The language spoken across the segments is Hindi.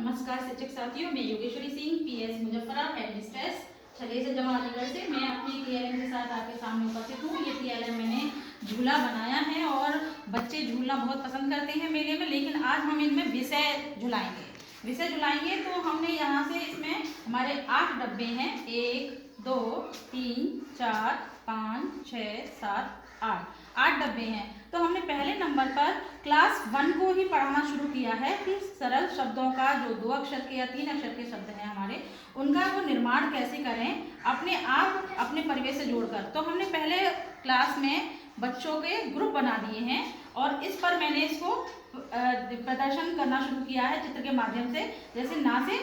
नमस्कार शिक्षक साथियों, मैं योगेश्वरी सिंह पीएस मुजफ्फरा हेडमिस्ट्रेस छले से जमा अलीगढ़ से। मैं अपनी टीएलएम के साथ आपके सामने उपस्थित हूँ। ये टीएलएम मैंने झूला बनाया है और बच्चे झूलना बहुत पसंद करते हैं मेले में, लेकिन आज हम इनमें विषय झुलाएंगे। तो हमने यहाँ से इसमें हमारे 8 डब्बे हैं, 1 2 3 4 5 6 7 8 डब्बे हैं। तो हमने पहले नंबर पर क्लास 1 को ही पढ़ाना शुरू किया है कि सरल शब्दों का जो 2 अक्षर के या 3 अक्षर के शब्द हैं हमारे, उनका वो निर्माण कैसे करें अपने आप अपने परिवेश से जोड़कर। तो हमने पहले क्लास में बच्चों के ग्रुप बना दिए हैं और इस पर मैंने इसको प्रदर्शन करना शुरू किया है चित्र के माध्यम से। जैसे ना से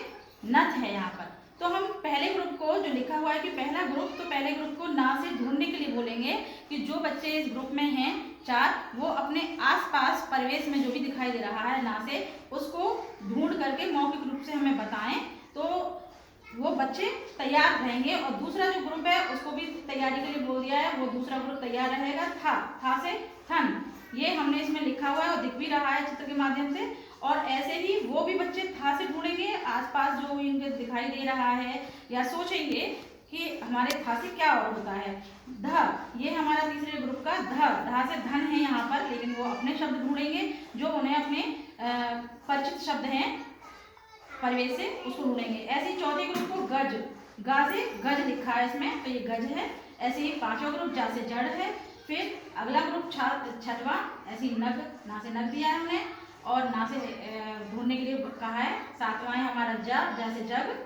नथ है यहाँ पर, तो हम पहले ग्रुप को जो लिखा हुआ है कि पहला ग्रुप, तो पहले ग्रुप को ना से ढूंढने के लिए बोलेंगे कि जो बच्चे इस ग्रुप में हैं 4, वो अपने आसपास परिवेश में जो भी दिखाई दे रहा है ना से, उसको ढूंढ करके मौखिक रूप से हमें बताएं, तो वो बच्चे तैयार रहेंगे। और दूसरा जो ग्रुप है उसको भी तैयारी के लिए बोल दिया है, वो दूसरा ग्रुप तैयार रहेगा। था से थन, ये हमने इसमें लिखा हुआ है और दिख भी रहा है चित्र के माध्यम से। और ऐसे ही वो भी बच्चे था से ढूंढेंगे आसपास जो इनके दिखाई दे रहा है, या सोचेंगे कि हमारे था से क्या और होता है। ध, ये हमारा तीसरे ग्रुप का धा से धन है यहाँ पर, लेकिन वो अपने शब्द ढूंढेंगे जो उन्हें अपने परिचित शब्द हैं परिवेश से, उसको ढूंढेंगे। ऐसे ही चौथे ग्रुप को गज, गा से गज लिखा है इसमें, तो ये गज है। ऐसे ही पांचवा ग्रुप जा से जड़ है। फिर अगला ग्रुप छठवा, ऐसे ही नग, ना से नग दिया है हमने और ना से ढूंढने के लिए कहा है। सातवां है हमारा जा से जग।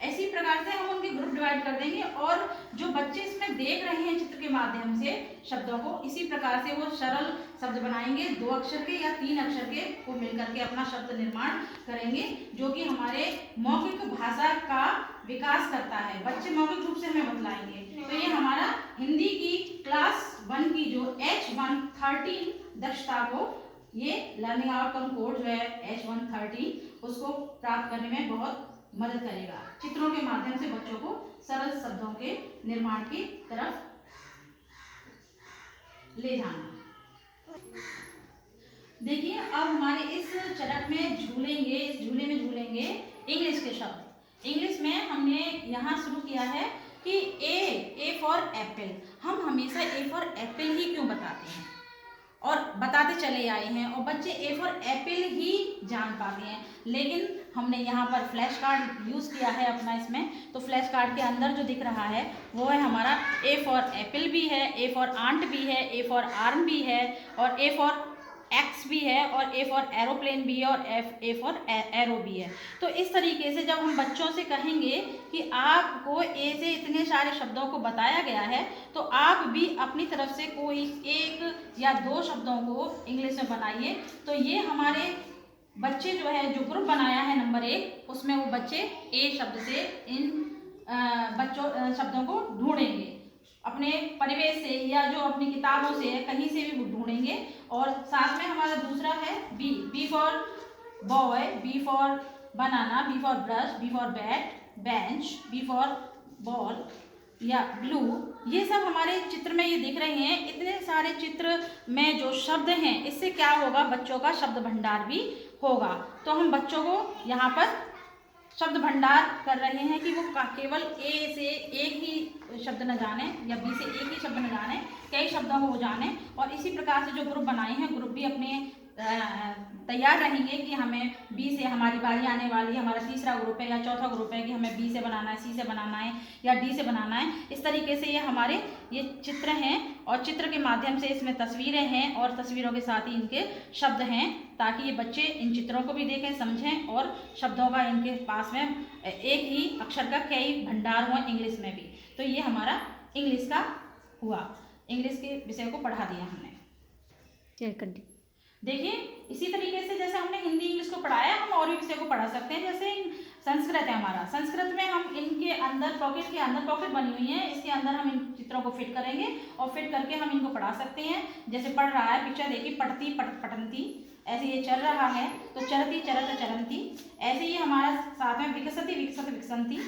इसी प्रकार से हम उनके ग्रुप डिवाइड कर देंगे और जो बच्चे इसमें देख रहे हैं चित्र के माध्यम से शब्दों को, इसी प्रकार से वो सरल शब्द बनाएंगे, 2 अक्षर के या 3 अक्षर के को मिलकर के अपना शब्द निर्माण करेंगे, जो कि हमारे मौखिक भाषा का विकास करता है। बच्चे मौखिक रूप से हमें बतलाएंगे। तो ये हमारा हिंदी की क्लास 1 की जो H113 दक्षता को, ये लर्निंग आउटकम कोड जो है H113, उसको प्राप्त करने में बहुत मदद करेगा। चित्रों के माध्यम से बच्चों को सरल शब्दों के निर्माण की तरफ ले जाना। देखिए अब हमारे इस चरक में झूलेंगे, इस झूले में झूलेंगे इंग्लिश के शब्द। इंग्लिश में हमने यहाँ शुरू किया है कि ए फॉर एप्पल। हम हमेशा ए फॉर एप्पल ही क्यों बताते हैं और बताते चले आए हैं, और बच्चे ए फॉर एप्पल ही जान पाते हैं। लेकिन हमने यहाँ पर फ्लैश कार्ड यूज़ किया है अपना इसमें, तो फ्लैश कार्ड के अंदर जो दिख रहा है वो है हमारा ए फॉर एप्पल भी है, ए फॉर आंट भी है, ए फॉर आर्म भी है, और ए फॉर एक्स भी है, और ए फॉर एरोप्लेन भी है, और ए फॉर एरो भी है। तो इस तरीके से जब हम बच्चों से कहेंगे कि आपको ए से इतने सारे शब्दों को बताया गया है, तो आप भी अपनी तरफ से कोई 1 या 2 शब्दों को इंग्लिश में बनाइए। तो ये हमारे बच्चे जो है, जो ग्रुप बनाया है नंबर 1, उसमें वो बच्चे ए शब्द से इन शब्दों को ढूंढेंगे अपने परिवेश से, या जो अपनी किताबों से कहीं से भी ढूंढेंगे। और साथ में हमारा दूसरा है B for boy, B for banana, B for brush, B for bat, bench, B for ball या ब्लू। ये सब हमारे चित्र में ये दिख रहे हैं। इतने सारे चित्र में जो शब्द हैं, इससे क्या होगा, बच्चों का शब्द भंडार भी होगा। तो हम बच्चों को यहाँ पर शब्द भंडार कर रहे हैं कि वो केवल ए से एक ही शब्द न जाने या बी से एक ही शब्द न जाने, कई शब्दों को वो जाने। और इसी प्रकार से जो ग्रुप बनाए हैं, ग्रुप भी अपने तैयार रहेंगे कि हमें बी से हमारी बारी आने वाली, हमारा तीसरा ग्रुप है या चौथा ग्रुप है कि हमें बी से बनाना है, सी से बनाना है या डी से बनाना है। इस तरीके से ये हमारे ये चित्र हैं, और चित्र के माध्यम से इसमें तस्वीरें हैं, और तस्वीरों के साथ ही इनके शब्द हैं, ताकि ये बच्चे इन चित्रों को भी देखें, समझें, और शब्दों का इनके पास में एक ही अक्षर का कई भंडार हुआ इंग्लिश में भी। तो ये हमारा इंग्लिश का हुआ, इंग्लिश के विषय को पढ़ा दिया हमने। देखिए इसी तरीके से जैसे हमने हिंदी इंग्लिश को पढ़ाया, हम और भी विषय को पढ़ा सकते हैं। जैसे संस्कृत है हमारा, संस्कृत में हम इनके अंदर पॉकेट के अंदर पॉकेट बनी हुई है, इसके अंदर हम इन चित्रों को फिट करेंगे और फिट करके हम इनको पढ़ा सकते हैं। जैसे पढ़ रहा है, पिक्चर देखिए, पढ़ती पठंती, ऐसे ये चल रहा है तो चरती चरत चरंती। ऐसे ही हमारा साथ में विकसती विकसत विकसंती,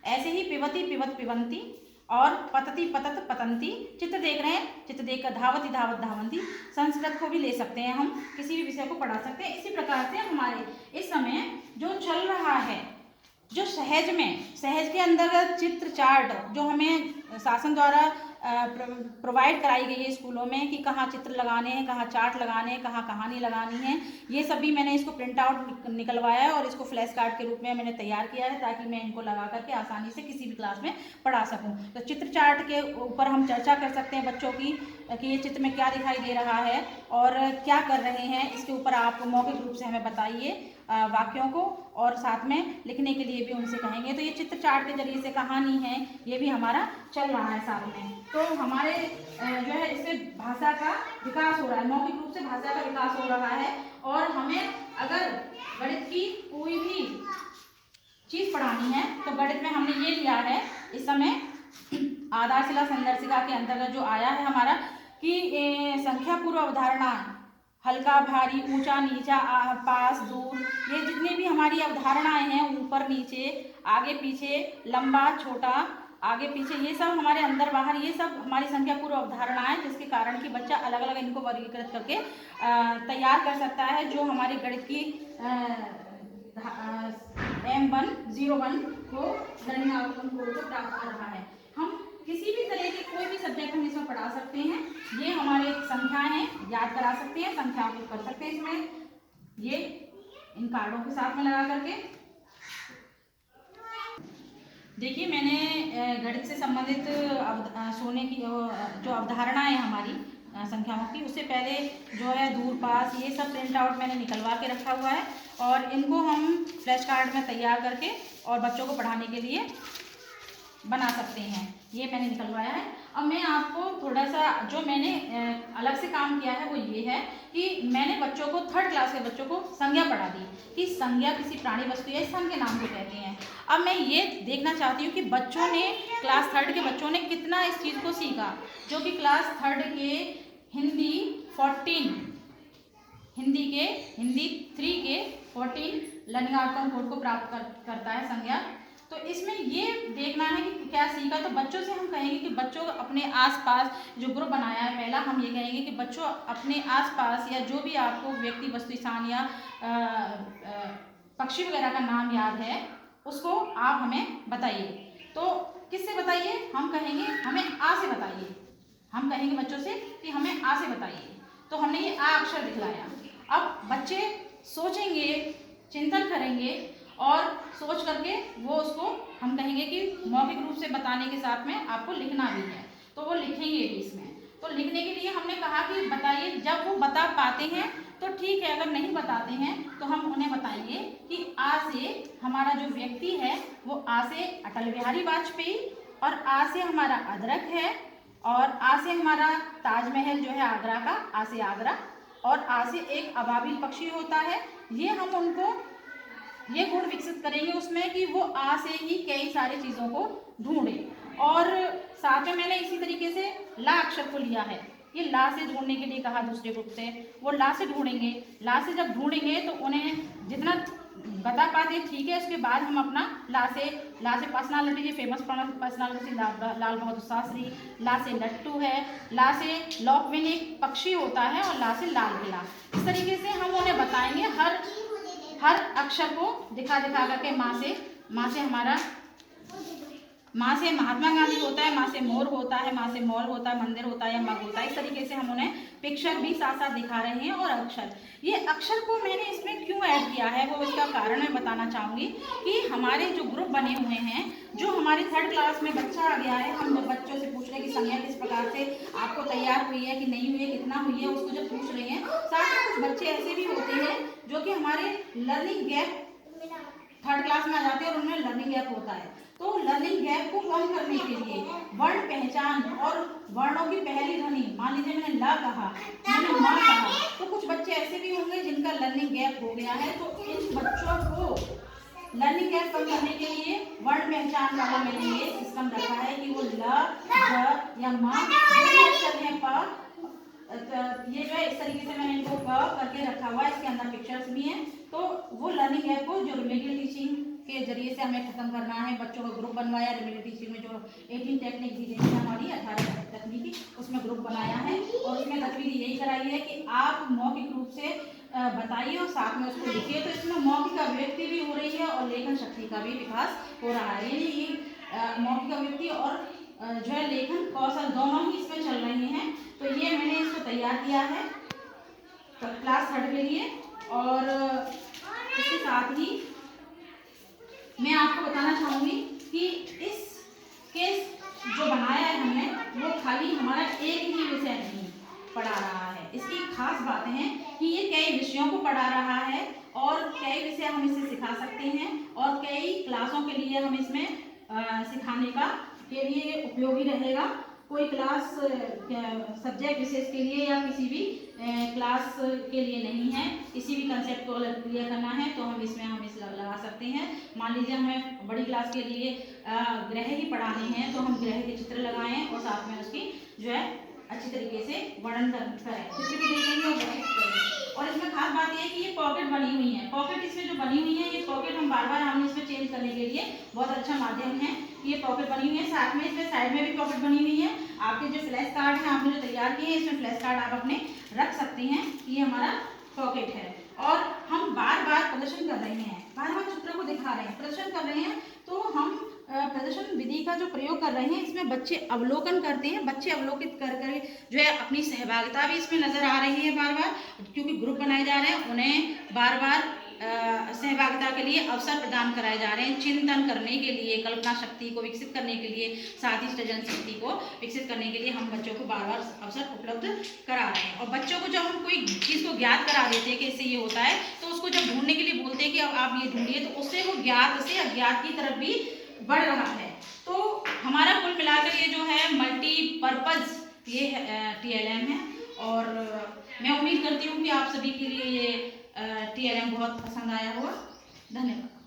ऐसे ही पिबती पिबत पिबंती, और पतति पतत पतंती, चित्र देख रहे हैं, चित्र देखकर धावती धावत धावंती। संस्कृत को भी ले सकते हैं, हम किसी भी विषय को पढ़ा सकते हैं। इसी प्रकार से हमारे इस समय जो चल रहा है, जो सहज के अंतर्गत चित्र चार्ट जो हमें शासन द्वारा प्रोवाइड कराई गई है स्कूलों में कि कहाँ चित्र लगाने हैं, कहाँ चार्ट लगाने हैं, कहाँ कहानी लगानी है, ये सभी मैंने इसको प्रिंट आउट निकलवाया है और इसको फ्लैश कार्ड के रूप में मैंने तैयार किया है ताकि मैं इनको लगा करके आसानी से किसी भी क्लास में पढ़ा सकूं। तो चित्र चार्ट के ऊपर हम चर्चा कर सकते हैं बच्चों की कि ये चित्र में क्या दिखाई दे रहा है और क्या कर रहे हैं, इसके ऊपर आप मौखिक रूप से हमें बताइए वाक्यों को, और साथ में लिखने के लिए भी उनसे कहेंगे। तो ये चित्र चार्ट के जरिए से कहानी है, ये भी हमारा चल रहा है साथ में। तो हमारे जो है इससे भाषा का विकास हो रहा है, मौखिक रूप से भाषा का विकास हो रहा है। और हमें अगर गणित की कोई भी चीज़ पढ़ानी है तो गणित में हमने ये लिया है इस समय आधारशिला संदर्शिका के अंतर्गत जो आया है हमारा कि संख्या पूर्व अवधारणा, हल्का भारी, ऊंचा नीचा, पास दूर, ये जितनी भी हमारी अवधारणाएं हैं, ऊपर नीचे, आगे पीछे, लंबा छोटा, आगे पीछे, ये सब हमारे अंदर बाहर, ये सब हमारी संख्या पूर्व अवधारणाएं, जिसके कारण कि बच्चा अलग अलग इनको वर्गीकृत करके तैयार कर सकता है जो हमारी गणित की M101 को लर्निंग आउटकम कोड को प्राप्त कर रहा है। हम किसी भी तरह के कोई भी सब्जेक्ट हम इसमें पढ़ा सकते हैं। ये हमारे संख्याएं हैं, याद करा सकते हैं, संख्याओं को कर सकते हैं इसमें, ये इन कार्डों के साथ में लगा करके। देखिए मैंने गणित से संबंधित सोने की जो अवधारणाएं हैं हमारी संख्याओं की, उससे पहले जो है दूर पास, ये सब प्रिंट आउट मैंने निकलवा के रखा हुआ है और इनको हम फ्लैश कार्ड में तैयार करके और बच्चों को पढ़ाने के लिए बना सकते हैं। ये मैंने निकलवाया है। अब मैं आपको थोड़ा सा जो मैंने अलग से काम किया है वो ये है कि मैंने बच्चों को, 3rd क्लास के बच्चों को संज्ञा पढ़ा दी कि संज्ञा किसी प्राणी वस्तु या स्थान के नाम को कहते हैं। अब मैं ये देखना चाहती हूँ कि बच्चों ने, क्लास 3rd के बच्चों ने कितना इस चीज़ को सीखा, जो कि क्लास 3rd के हिंदी 14, हिंदी 3 के 14 लर्निंग आउटकम कोड को प्राप्त करता है संज्ञा। तो इसमें ये देखना है कि क्या सीखा। तो बच्चों से हम कहेंगे कि बच्चों अपने आसपास जो ग्रुप बनाया है, पहला हम ये कहेंगे कि बच्चों अपने आसपास या जो भी आपको व्यक्ति वस्तु स्थान या पक्षी वगैरह का नाम याद है उसको आप हमें बताइए। तो किससे बताइए? हम कहेंगे हमें आ से बताइए। हम कहेंगे बच्चों से कि हमें आ से बताइए। तो हमने ये आ अक्षर दिखलाया। अब बच्चे सोचेंगे, चिंतन करेंगे और सोच करके वो उसको हम कहेंगे कि मौखिक रूप से बताने के साथ में आपको लिखना भी है, तो वो लिखेंगे भी इसमें। तो लिखने के लिए हमने कहा कि बताइए, जब वो बता पाते हैं तो ठीक है, अगर नहीं बताते हैं तो हम उन्हें बताइए कि आ से हमारा जो व्यक्ति है वो आ से अटल बिहारी वाजपेयी, और आ से हमारा अदरक है, और आ से हमारा ताजमहल जो है आगरा का, आ से आगरा, और आ से एक अबाबिल पक्षी होता है। ये हम उनको ये गुण विकसित करेंगे उसमें कि वो आ से ही कई सारी चीज़ों को ढूंढे। और साथ में मैंने इसी तरीके से ला अक्षर को लिया है, ये ला से ढूंढने के लिए कहा दूसरे ग्रुप से, वो ला से ढूंढेंगे। ला से जब ढूंढेंगे तो उन्हें जितना बता पाते ठीक है, उसके बाद हम अपना ला से पर्सनालिटी, ये फेमस पर्सनालिटी लाल बहादुर शास्त्री, ला से लट्टू है, ला से लॉकविन एक पक्षी होता है, और ला से लाल किला। इस तरीके से हम उन्हें बताएंगे हर अक्षर को दिखा करके। माँ से महात्मा गांधी होता है, माँ से मोर होता है, माँ से मॉल होता है, मंदिर होता है या मग होता है। इस तरीके से हम उन्हें पिक्चर भी साथ साथ दिखा रहे हैं। और अक्षर, ये अक्षर को मैंने इसमें क्यों ऐड किया है वो इसका कारण मैं बताना चाहूँगी कि हमारे जो ग्रुप बने हुए हैं, जो हमारी 3rd क्लास में बच्चा आ गया है, हम बच्चों से पूछ रहे हैं कि संज्ञा किस प्रकार से आपको तैयार हुई है कि नहीं हुई है, कितना हुई है, उसको जब पूछ रहे हैं। साथ में कुछ बच्चे ऐसे भी होते हैं जो कि हमारे लर्निंग गैप 3rd क्लास में आ जाते हैं और उनमें लर्निंग गैप होता है। तो लर्निंग गैप को कम करने के लिए वर्ण पहचान और वर्णों की पहली ध्वनि, मान लीजिए मैंने ला कहा, मैंने माँ कहा, तो कुछ बच्चे ऐसे भी होंगे जिनका लर्निंग गैप हो गया है। तो इन बच्चों को लर्निंग गैप कम करने के लिए वर्ण पहचान वाला मैंने ये सिस्टम रखा है कि वो ल, ज या माँ जो भी अक्षर है, प, ये जो है इस तरीके से मैंने इनको करके रखा हुआ है। इसके अंदर पिक्चर्स भी हैं। तो वो लर्निंग गैप को जो रेमेडियल टीचिंग के जरिए से से हमें खत्म करना है। बच्चों का ग्रुप बनवाया, रेमेडी टीचिंग में जो 18 टेक्निक दी गई है हमारी 18 तकनीकी, उसमें ग्रुप बनाया है और उसमें तस्वीर यही कराई है कि आप मौखिक रूप से बताइए और साथ में उसको लिखिए। तो इसमें मौखिक अभिव्यक्ति भी हो रही है और लेखन शक्ति का भी विकास हो रहा है। ये मौखिक अभिव्यक्ति और जो है लेखन कौशल दोनों ही इसमें चल रही हैं। तो ये मैंने इसको तैयार किया है क्लास 3rd के लिए। और इसके साथ ही मैं आपको बताना चाहूँगी कि इस केस जो बनाया है हमने वो खाली हमारा एक ही विषय नहीं पढ़ा रहा है। इसकी खास बातें हैं कि ये कई विषयों को पढ़ा रहा है और कई विषय हम इसे सिखा सकते हैं और कई क्लासों के लिए हम इसमें सिखाने का के लिए उपयोगी रहेगा। कोई क्लास सब्जेक्ट विशेष के लिए या किसी भी क्लास के लिए नहीं है। किसी भी कंसेप्ट को क्लियर करना है तो हम इसमें लगा सकते हैं। मान लीजिए हमें बड़ी क्लास के लिए ग्रह ही पढ़ाने हैं तो हम ग्रह के चित्र लगाएं और साथ में उसकी जो है अच्छी तरीके से वर्णन करें, चित्र भी देखेंगे और ग्रह करेंगे। और इसमें खास बात यह है कि ये पॉकेट बनी हुई है। पॉकेट इसमें जो बनी हुई है, ये पॉकेट हम बार बार हमने इसमें चेंज करने के लिए बहुत अच्छा माध्यम है। ये पॉकेट बनी हुई है, साथ में इसमें साइड में भी पॉकेट बनी हुई है। आपके जो फ्लैश कार्ड हैं आपने जो तैयार किए हैं, इसमें फ्लैश कार्ड आप अपने रख सकते हैं। ये हमारा पॉकेट है और हम बार बार प्रदर्शन कर रहे हैं, बार बार चित्र को दिखा रहे हैं, प्रदर्शन कर रहे हैं। तो हम प्रदर्शन विधि का जो प्रयोग कर रहे हैं इसमें बच्चे अवलोकन करते हैं। बच्चे अवलोकित कर कर जो है अपनी सहभागिता भी इसमें नजर आ रही है बार बार, क्योंकि ग्रुप बनाए जा रहे हैं। उन्हें बार बार सहभागिता के लिए अवसर प्रदान कराए जा रहे हैं, चिंतन करने के लिए, कल्पना शक्ति को विकसित करने के लिए, साथ ही सृजन शक्ति को विकसित करने के लिए हम बच्चों को बार बार अवसर उपलब्ध करा रहे हैं। और बच्चों को जब हम कोई चीज़ को ज्ञात करा देते हैं कि इससे ये होता है, तो उसको जब ढूंढने के लिए बोलते हैं कि अब आप ये ढूंढिए, तो उससे वो ज्ञात से अज्ञात की तरफ भी बढ़ रहा है। तो हमारा कुल मिलाकर ये जो है मल्टीपर्पज ये TLM है। और मैं उम्मीद करती हूँ कि आप सभी के लिए ये TLM बहुत पसंद आया होगा। धन्यवाद।